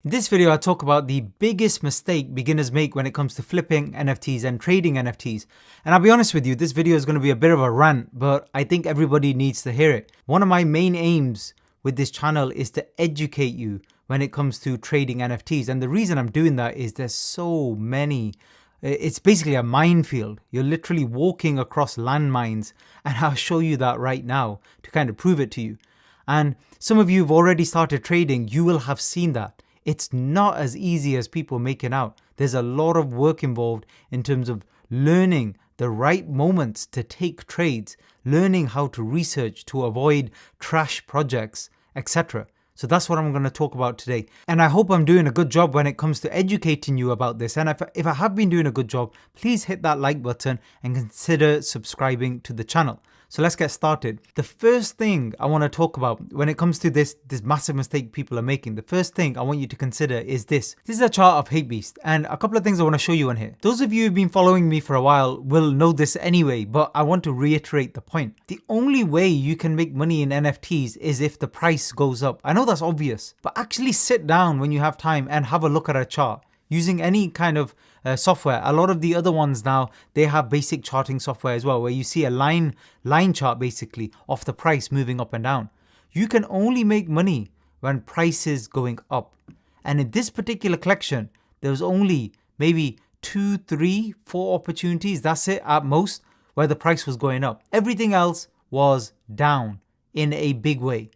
In this video, I talk about the biggest mistake beginners make when it comes to flipping NFTs and trading NFTs. And I'll be honest with you, this video is going to be a bit of a rant, but I think everybody needs to hear it. One of my main aims with this channel is to educate you when it comes to trading NFTs. And the reason I'm doing that is there's so many. It's basically a minefield. You're literally walking across landmines, and I'll show you that right now to kind of prove it to you. And some of you have already started trading, you will have seen that. It's not as easy as people make it out. There's a lot of work involved in terms of learning the right moments to take trades, learning how to research to avoid trash projects, etc. So that's what I'm going to talk about today. And I hope I'm doing a good job when it comes to educating you about this. And if I have been doing a good job, please hit that like button and consider subscribing to the channel. So let's get started. The first thing I want to talk about when it comes to this massive mistake people are making, the first thing I want you to consider is this. This is a chart of Hatebeast, and a couple of things I want to show you on here. Those of you who've been following me for a while will know this anyway, but I want to reiterate the point. The only way you can make money in NFTs is if the price goes up. I know that's obvious, but actually sit down when you have time and have a look at a chart. Using any kind of software. A lot of the other ones now, they have basic charting software as well, where you see a line chart basically of the price moving up and down. You can only make money when price is going up. And in this particular collection, there was only maybe 2, 3, 4 opportunities, that's it at most, where the price was going up. Everything else was down in a big way.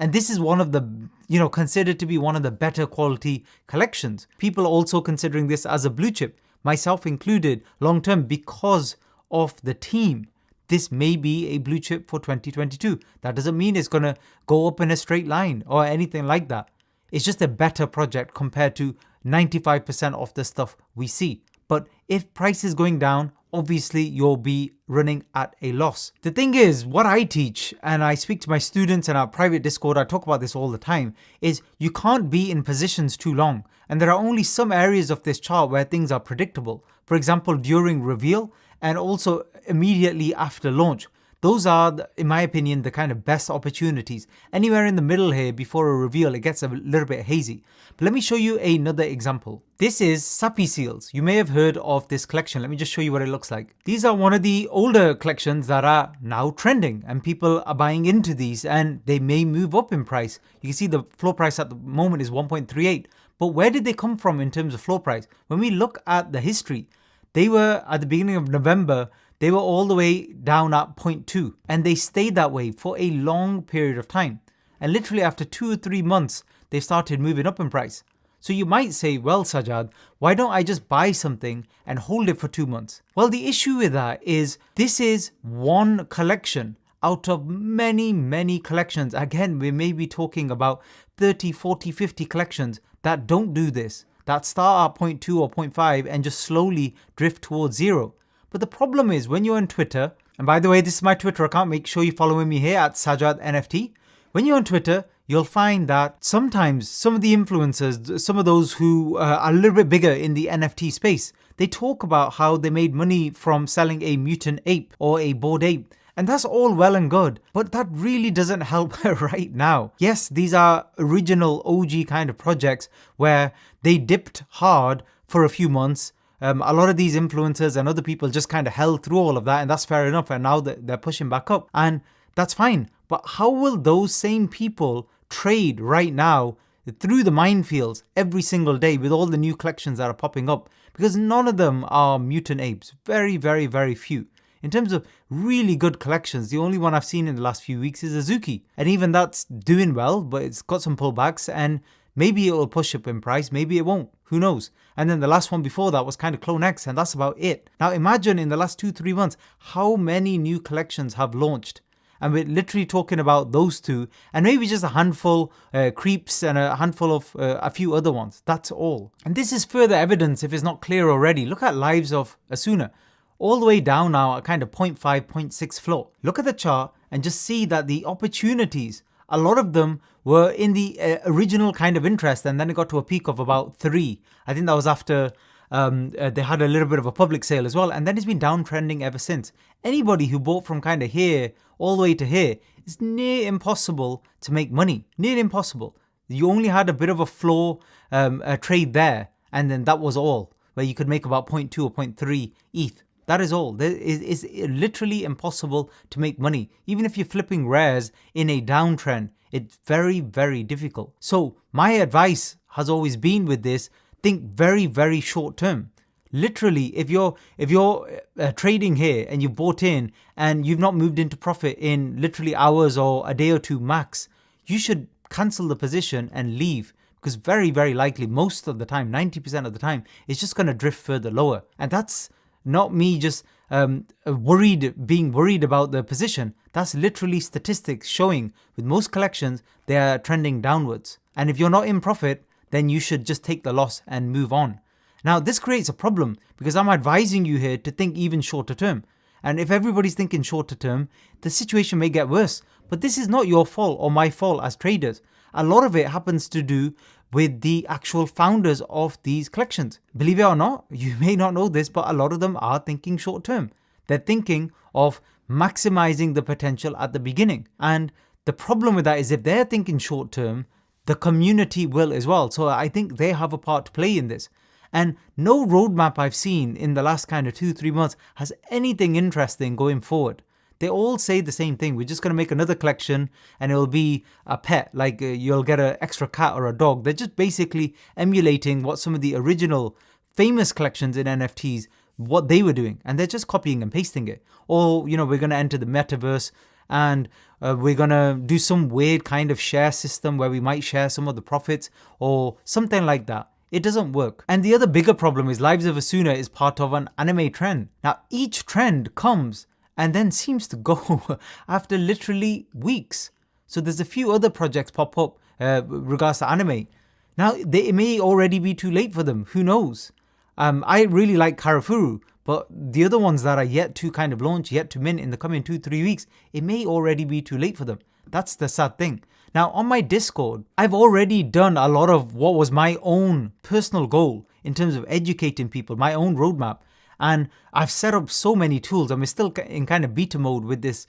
And this is one of the, considered to be one of the better quality collections. People are also considering this as a blue chip, myself included, long term because of the team. This may be a blue chip for 2022. That doesn't mean it's going to go up in a straight line or anything like that. It's just a better project compared to 95% of the stuff we see. But if price is going down, obviously you'll be running at a loss. The thing is, what I teach, and I speak to my students in our private Discord, I talk about this all the time, is you can't be in positions too long. And there are only some areas of this chart where things are predictable. For example, during reveal and also immediately after launch. Those are, in my opinion, the kind of best opportunities. Anywhere in the middle here before a reveal, it gets a little bit hazy. But let me show you another example. This is Sappy Seals. You may have heard of this collection. Let me just show you what it looks like. These are one of the older collections that are now trending and people are buying into these and they may move up in price. You can see the floor price at the moment is 1.38. But where did they come from in terms of floor price? When we look at the history, they were at the beginning of November, they were all the way down at 0.2 and they stayed that way for a long period of time. And literally after 2 or 3 months, they started moving up in price. So you might say, well, Sajjad, why don't I just buy something and hold it for 2 months? Well, the issue with that is this is one collection out of many, many collections. Again, we may be talking about 30, 40, 50 collections that don't do this, that start at 0.2 or 0.5 and just slowly drift towards zero. But the problem is when you're on Twitter, and by the way, this is my Twitter account, make sure you're following me here at Sajjad NFT. When you're on Twitter, you'll find that sometimes some of the influencers, some of those who are a little bit bigger in the NFT space, they talk about how they made money from selling a mutant ape or a bored ape. And that's all well and good, but that really doesn't help right now. Yes, these are original OG kind of projects where they dipped hard for a few months. A lot of these influencers and other people just kind of held through all of that, and that's fair enough. And now they're pushing back up, and that's fine. But how will those same people trade right now through the minefields every single day with all the new collections that are popping up? Because none of them are mutant apes. Very, very, very few. In terms of really good collections, the only one I've seen in the last few weeks is Azuki. And even that's doing well, but it's got some pullbacks and maybe it will push up in price, maybe it won't, who knows. And then the last one before that was kind of Clone X, and that's about it. Now imagine in the last 2-3 months, how many new collections have launched. And we're literally talking about those two, and maybe just a handful creeps and a handful of a few other ones. That's all. And this is further evidence, if it's not clear already. Look at Lives of Asuna. All the way down now at kind of 0.5, 0.6 floor. Look at the chart and just see that the opportunities, a lot of them were in the original kind of interest, and then it got to a peak of about 3. I think that was after they had a little bit of a public sale as well, and then it's been downtrending ever since. Anybody who bought from kind of here all the way to here, it's near impossible to make money. Near impossible. You only had a bit of a floor a trade there, and then that was all, where you could make about 0.2 or 0.3 ETH. That is all. It's literally impossible to make money. Even if you're flipping rares in a downtrend, it's very, very difficult. So my advice has always been with this, think very, very short term. Literally, if you're trading here and you've bought in and you've not moved into profit in literally hours or a day or two max, you should cancel the position and leave, because very, very likely most of the time, 90% of the time, it's just going to drift further lower. And that's not me just being worried about the position. That's literally statistics showing with most collections, they are trending downwards. And if you're not in profit, then you should just take the loss and move on. Now, this creates a problem because I'm advising you here to think even shorter term. And if everybody's thinking shorter term, the situation may get worse. But this is not your fault or my fault as traders. A lot of it happens to do with the actual founders of these collections. Believe it or not, you may not know this, but a lot of them are thinking short term. They're thinking of maximizing the potential at the beginning. And the problem with that is if they're thinking short term, the community will as well. So I think they have a part to play in this. And no roadmap I've seen in the last kind of 2-3 months has anything interesting going forward. They all say the same thing. We're just going to make another collection and it'll be a pet, like you'll get an extra cat or a dog. They're just basically emulating what some of the original famous collections in NFTs, what they were doing. And they're just copying and pasting it. Or, we're going to enter the metaverse and we're going to do some weird kind of share system where we might share some of the profits or something like that. It doesn't work. And the other bigger problem is Lives of Asuna is part of an anime trend. Now, each trend comes and then seems to go after literally weeks. So there's a few other projects pop up regards to anime. Now, it may already be too late for them. Who knows? I really like Karafuru, but the other ones that are yet to kind of launch, yet to mint in the coming 2-3 weeks, it may already be too late for them. That's the sad thing. Now, on my Discord, I've already done a lot of what was my own personal goal in terms of educating people, my own roadmap. And I've set up so many tools, and we're still in kind of beta mode with this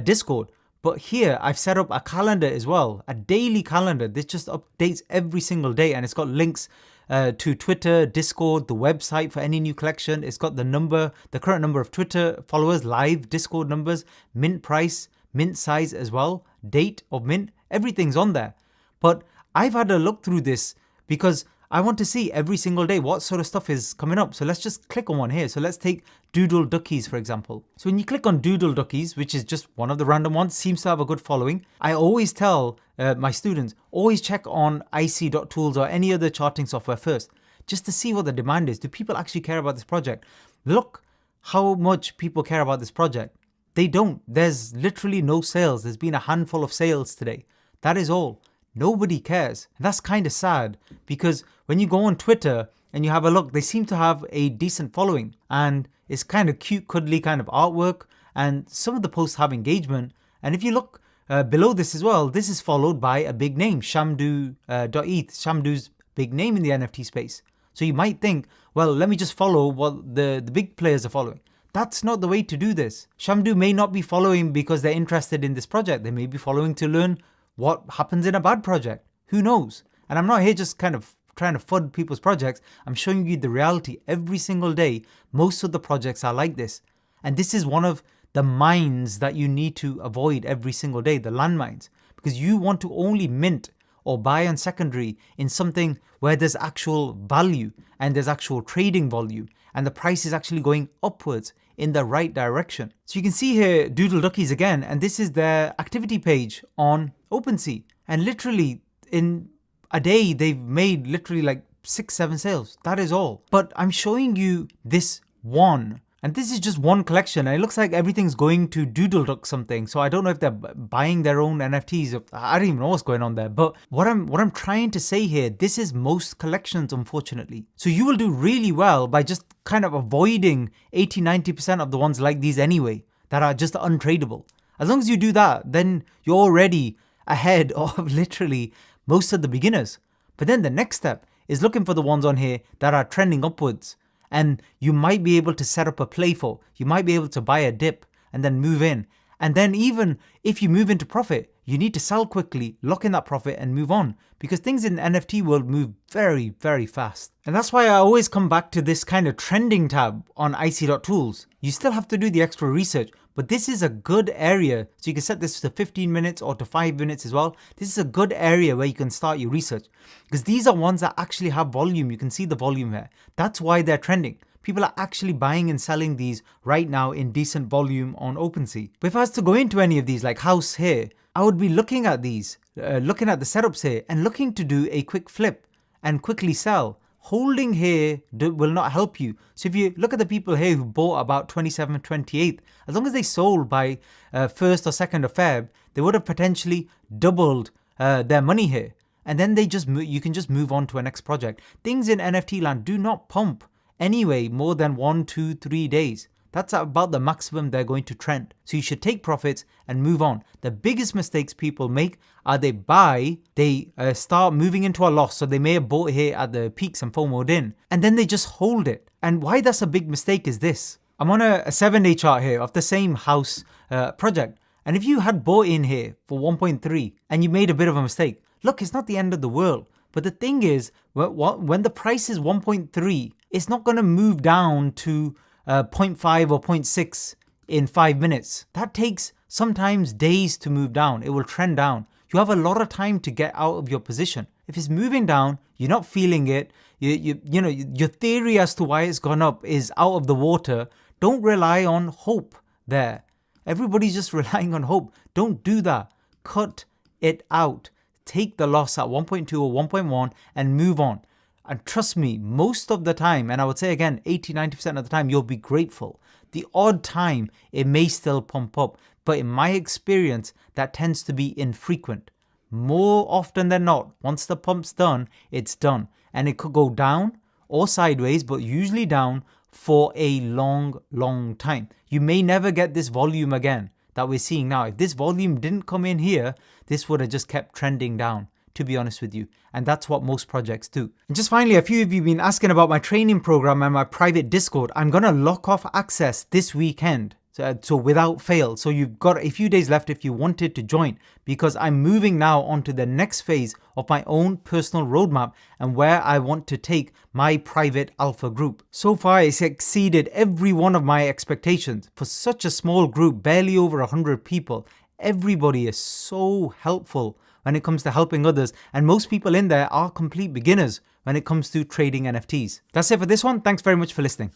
Discord. But here, I've set up a calendar as well, a daily calendar. This just updates every single day, and it's got links to Twitter, Discord, the website for any new collection. It's got the current number of Twitter followers, live Discord numbers, mint price, mint size as well, date of mint, everything's on there. But I've had a look through this because I want to see every single day what sort of stuff is coming up. So let's just click on one here. So let's take Doodle Duckies, for example. So when you click on Doodle Duckies, which is just one of the random ones, seems to have a good following. I always tell my students, always check on ic.tools or any other charting software first, just to see what the demand is. Do people actually care about this project? Look how much people care about this project. They don't. There's literally no sales. There's been a handful of sales today. That is all. Nobody cares. And that's kind of sad because when you go on Twitter and you have a look, they seem to have a decent following and it's kind of cute, cuddly kind of artwork, and some of the posts have engagement. And if you look below this as well, this is followed by a big name, Shamdu.eth. Shamdu's big name in the NFT space. So you might think, well, let me just follow what the big players are following. That's not the way to do this. Shamdu may not be following because they're interested in this project. They may be following to learn what happens in a bad project. Who knows? And I'm not here just kind of trying to FUD people's projects. I'm showing you the reality every single day. Most of the projects are like this. And this is one of the mines that you need to avoid every single day, the landmines. Because you want to only mint or buy on secondary in something where there's actual value and there's actual trading volume and the price is actually going upwards in the right direction. So you can see here Doodle Duckies again, and this is their activity page on OpenSea. And literally in a day, they've made literally like 6-7 sales. That is all. But I'm showing you this one. And this is just one collection, and it looks like everything's going to Doodle Duck something. So I don't know if they're buying their own NFTs. I don't even know what's going on there. But what I'm trying to say here, this is most collections, unfortunately. So you will do really well by just kind of avoiding 80-90% of the ones like these anyway, that are just untradeable. As long as you do that, then you're already ahead of literally most of the beginners. But then the next step is looking for the ones on here that are trending upwards. And you might be able to set up a play for. You might be able to buy a dip and then move in. And then even if you move into profit, you need to sell quickly, lock in that profit and move on, because things in the NFT world move very, very fast. And that's why I always come back to this kind of trending tab on icy.tools. You still have to do the extra research, but this is a good area. So you can set this to 15 minutes or to 5 minutes as well. This is a good area where you can start your research, because these are ones that actually have volume. You can see the volume here. That's why they're trending. People are actually buying and selling these right now in decent volume on OpenSea. But if I was to go into any of these, like house here, I would be looking at these, looking at the setups here and looking to do a quick flip and quickly sell. Holding here will not help you. So if you look at the people here who bought about 27th, 28th, as long as they sold by 1st or 2nd of Feb, they would have potentially doubled their money here. And then you can just move on to a next project. Things in NFT land do not pump anyway more than 1, 2, 3 days. That's about the maximum they're going to trend. So you should take profits and move on. The biggest mistakes people make are they start moving into a loss. So they may have bought here at the peaks and FOMO'd in, and then they just hold it. And why that's a big mistake is this. I'm on a 7-day chart here of the same house project. And if you had bought in here for 1.3 and you made a bit of a mistake, look, it's not the end of the world. But the thing is, when the price is 1.3, it's not going to move down to 0.5 or 0.6 in 5 minutes. That takes sometimes days to move down. It will trend down. You have a lot of time to get out of your position. If it's moving down, you're not feeling it. You know, your theory as to why it's gone up is out of the water. Don't rely on hope there. Everybody's just relying on hope. Don't do that. Cut it out. Take the loss at 1.2 or 1.1 and move on. And trust me, most of the time, and I would say again, 80-90% of the time, you'll be grateful. The odd time, it may still pump up. But in my experience, that tends to be infrequent. More often than not, once the pump's done, it's done. And it could go down or sideways, but usually down for a long, long time. You may never get this volume again that we're seeing now. If this volume didn't come in here, this would have just kept trending down, to be honest with you. And that's what most projects do. And just finally, a few of you have been asking about my training program and my private Discord. I'm going to lock off access this weekend. So without fail. So you've got a few days left if you wanted to join, because I'm moving now onto the next phase of my own personal roadmap and where I want to take my private alpha group. So far, it's exceeded every one of my expectations. For such a small group, barely over 100 people, everybody is so helpful when it comes to helping others. And most people in there are complete beginners when it comes to trading NFTs. That's it for this one. Thanks very much for listening.